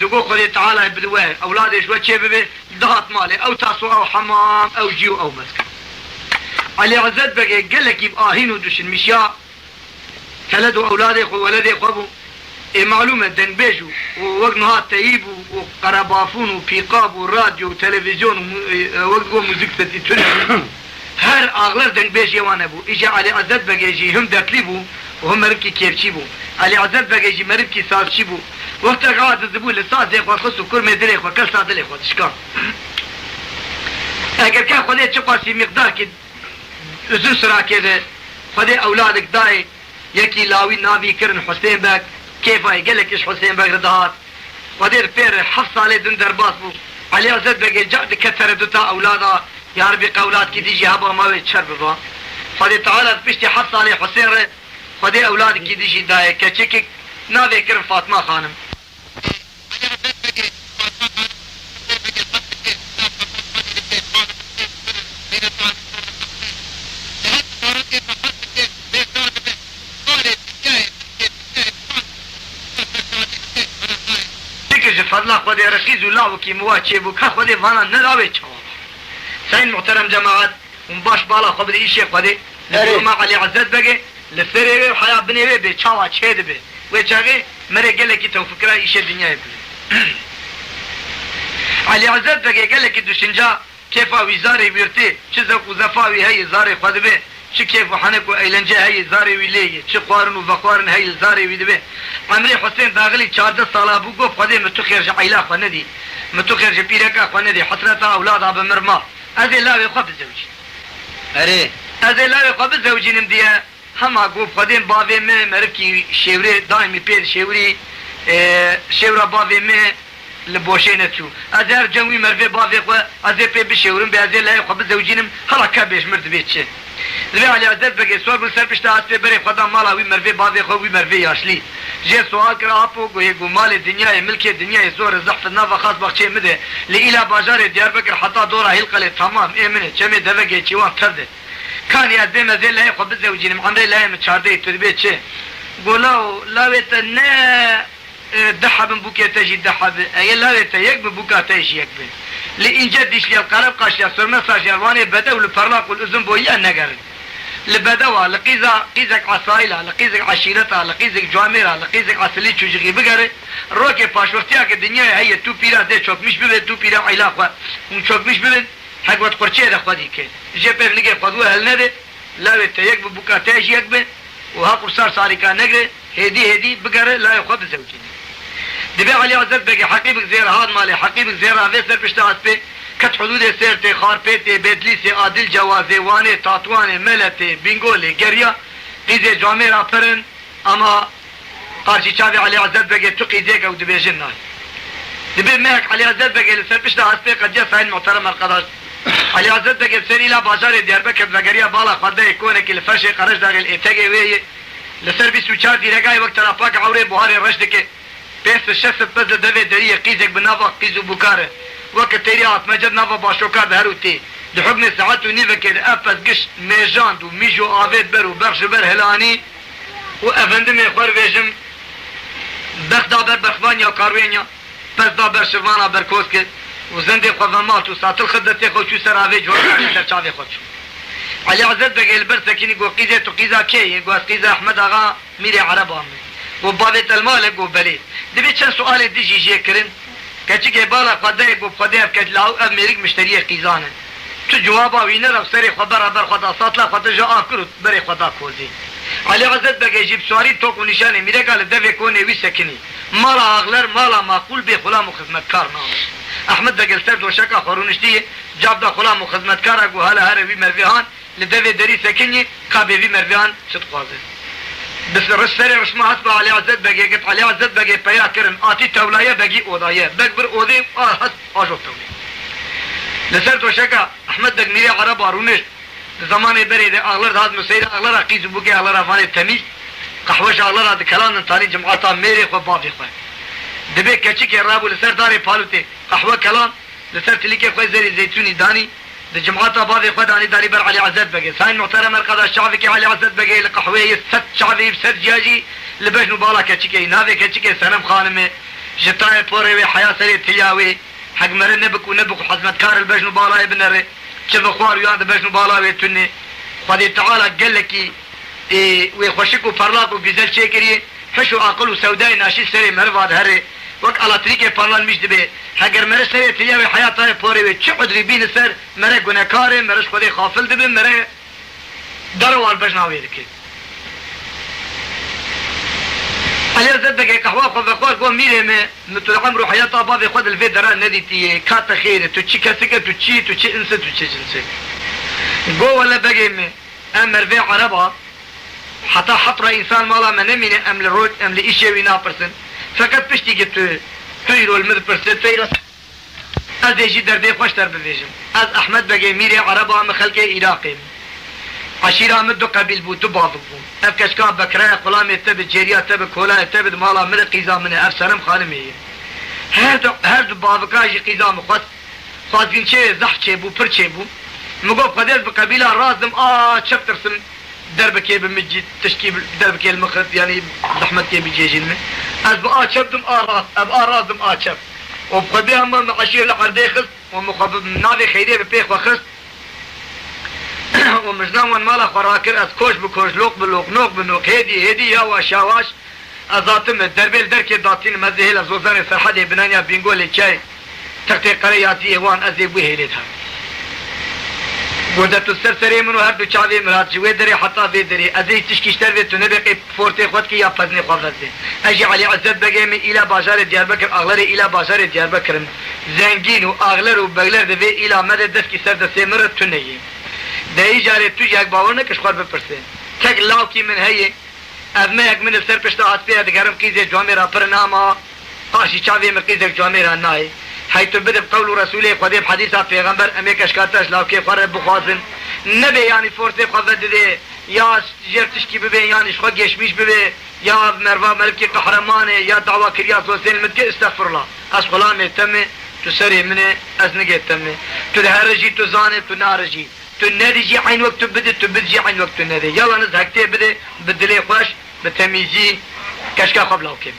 دقو خذي تعالى بدواه أولادي شو تشي ببي ضغط مالي أو تاسو أو حمام أو جيو أو مسكن علي عزت بقى قال لك يبقى هينو دوش المشياء ثلاثة أولادي خو ولدي خبو معلومة دنبيجو ووقت نهار تييبو وقربافون وبيقاب وراديو وتلفزيون ووقت موسيقى تتوني هر أغلر دنبيج يوانا بو إجا علي عزت بقى يجي هم داكليبو وهم مربكي كيرشيبو علي عزت بقى يجي مربكي سالشيبو وقت قاعد الزبون للساعة يخوة خصو كرمي دلي يخوة كل ساعة دلي يخوة تشكا اگر كان خودي تشقاسي مقدار كد ازو سرا كده خودي أولادك داي يكي لاوي نابي كرن حسين بك كيف هاي قالك إيش حسين بك ردهات خودي رفير حفص عليه دن درباس بو علي عزت بقى جعد كثر دوتا أولادا يا ربي قولات كي تيجي هبا ما بيتشرب با خودي تعالى بشتي حفص عليه حسين ره خودي أولادك كي تيجي داي كتشكك نابي كرن فاطمة خانم فضلا خودي ركيز ولا وكي مواجه بك خودي فانا نراوي تشوا سين محترم جماعات ومباش بالا خبر ايش خودي ما علي عزت بقى للثري وحياه بني بي تشوا تشيد بي وجاغي مري قال لك تو فكره ايش الدنيا علي عزت بقى قال لك دوشنجا كيف وزاري بيرتي شزق وزفاوي هي زاري خدبه شو كيف وحنكو ايلنجا هي زاري ويلي شو قارن وفقارن هي زاري ويدبه عمري حسين داغلي 14 ساله ابو قف خدي متخرج عيلا خندي متخرج بيركا خندي حسرتها اولادها بمرما هذه لا يخف زوجي اري هذه لا يخف زوجي نمديها هم اقول خدين بابي ما مركي شوري دائما بير شوري شورا بابي ما لبوشينتو ازار جوي مرفي بابي خو ازي بي بشورن بازي لا يخف زوجينم هلا كابيش مرد بيتشه ذبي على عزت بقى سؤال بالسر بشتاعت في بري خدا مالا وي مرفي بابي خو وي مرفي ياشلي جي سؤال كرا ابو قو مال الدنيا ملك الدنيا زور زحف النافه خاص بخشي مده لإلى بازار ديار بكر حتى دوره هيلقله تمام امنه كمي دبقه جوان ترد كان يقدم ذي لا يخبز زوجين عمري لا متشاردي تربيه شي قولوا لا وتنا دحب بوكي تجي دحب اي لا وتيك بوكا تجي يكبه لإنجدش لي القرب قاش يا سرمه صاجواني بدو الفرلاق والاذن بويا نقر لبدوا لقيزك عصايلة لقيزك عشيرتها لقيزك جوامرها لقيزك عسلي تشجي بقري روكي باش وقتها الدنيا هي تو بيرا دي شوك مش ببن تو بيرا علاقة ونشوك مش ببن حق وقت قرشي ده خدي كي جي بير لقي خدوه هالنده لا يتيك ببوكا تاجي يكبن وها قرصار صاري كان نقري هدي بقري لا يخب زوجين دبي علي عزت بقي حقيبك زير هاد مالي حقيبك زير هذا سر بشتغل بي كت حدود سيرتي خاربيتي بدليسي عادل جوازي واني تاتواني ملتي بنغولي قرية قيزي جاميرا فرن اما قارشي شابي علي عزت بقي تقي ديك او دبي جناي دبي ماك علي عزت بقي لسر بشتغل بي قد جسعين محترم القدر علي عزت بقي بسيري لا بازار ديار بكر بقرية بالا خده يكونك الفرشي قرش داغي الاتاقي ويه لسر بي سوچار دي رقاي وقت رافاك عوري بوهاري رشدك بيس الشخص بزل دبي دريه قيزك بنافق قيزو بوكاره وقت تريات مجد نافا باشوكا بهروتي لحكم ساعات ونيفا كده افز قش ميجاند وميجو آفيد بر وبرخش بر هلاني وافندم يخور بيجم بخدا بر بخوانيا وكاروينيا بس دا بر شفانا بر كوسكت وزندي خوفمات وساتل خدتي خو شو سراوي جوار سر چاوي خو علي عزت بقى البر سكيني قو قيزة تو قيزة كي قو قيزة احمد آغا ميري عرب عمي قو بابت المالك قو بلي دبي چند سؤال دي جي كرن كاتشي بالا قداي بو قداي كتلاو امريك مشتريه قيزانه تو جوابا وينر سري خبر خبر خدا ساتلا خدا جا اكرت بري خدا كوزي علي عزت بقى يجيب سواري توك ونشانه ميري قال دفي كوني وي سكني مالا اغلر مالا معقول به غلام وخدمتكار نام احمد بقى سرد وشكا خورونشتي جاب دا غلام وخدمتكار اقو هلا هري مرفيهان لدفي دري سكني قابي في مرفيهان صدقازه بس الرسالة رسمها حسب علي عزت بقى قلت علي عزت بقى بيا كرن آتي تولاية بقي أوضاية بكبر أوضي حس آجو تولي لسرت وشكا أحمد دقميري عرب هارونش زمان بريد أغلر هاد مسيرة أغلر عقيز بوكي أغلر أفاني التميز قحوش أغلر هاد كلام نتاني جمعاتا ميري خو بابي خو دبي كچي رابو لسر داري پالوتي قحوة كلام لسر تليكي خو زيري زيتوني داني الجمعات بابي خد اني داري بر علي عزت بقي ساين محترم القضاء الشعبي كي علي عزت بقي القحويه ست شعبي بسد جاجي لبجنو بالا كتشكي نافي كتشكي سنم خانمه جتاي بوري حياة سري تياوي حق مر نبك حزمت كار البجن بالاي بنري شوف خوار ياد بجن بالاي تني خدي تعالى قال لك ويخشك وفرلاق وجزل شكري حشو عقل وسوداء ناشي سري مرفاد هري وقت على طريقه فرلان مش دبي حقر مر سري تياوي حياة بوري تشقد ريبين سر مر غنكار مرش خدي خافل دبي مر دروال بجناوي دكي على زدك قهوة خذ قوم ميري مثل عمرو حياة بابي خذ الفيد درا ندي تي كات خير تشي كسكة تشي انسى تشي انسى جو ولا بقي امر في عربة حتى حطر انسان مالا من من ام الروج ام لإشي وينا برسن فقط بشتي جبت تيرو المد برسن تيرو از يجي دربي خوش تر بفيجم از احمد بقي ميري عربة ام خلقي عراقي عشيرة مدو قبيل بو تباض بو اف كشكاب بكرايا قلامي تبد جيريا تبد كولا تبد مالا من قيزا منه اف سرم خانمي هر دو بابكاجي قيزا مخوات خواتين چه زح چه بو پر چه بو مقو قدر بقبيلة رازم چپ ترسم دربكي بمجي تشكيب دربكي المخط يعني زحمت كي بيجيجين من از بقى چپ دم راز اب رازم چپ وبقبيها من عشير لقردي خست ومخبب ناوي خيري ببيخ وخست ومجنون مالا خراكر از كوش بكوش لوق بلوق نوق بنوق هدي يا وشاواش ازاتم الدربيل دركي داتين مزهل ازوزان فرحدي بنانيا بينقول الشاي تقتي قرياتي وان ازي بوهيلتها ودت السرسري منو هردو چاوي مراد جوي دري حتى في دري ازي تشكيشتر في تنبقي فورتي خودكي يا فزني خوفتي اجي علي عزت بقيمي الى بازار ديار بكر اغلري الى بازار ديار بكر زنگين واغلر وبغلر دبي الى مدد دسكي سر دسي مرت تنيه دهی جاره تو یک باور نکش خوار بپرسه تک لاوکی من هیه از من یک من سر پشت آت پیه دگرم قیزه جوامه را پر ناما آشی چاوی من قیزه جوامه را نای حیث بده بقول رسوله خودی بحدیثا پیغمبر امی کشکاتش لاوکی خوار بخوازن نبه یعنی فرصه خواه ده یا جرتشکی ببه یعنی شخوا گشمیش ببه یا مروا ملکی قحرمانه یا دعوه کریا سوسین مدکه استغفر الله از خلامه تمه تو سری منه از نگه تمه تو ده رجی تو زانه تو نارجی تو ندیجی عین وقت بده تو بدجی عین وقت ندی یلا نزهکتی بده بدلی خوش بتمیزی کشکا قبل اوکیم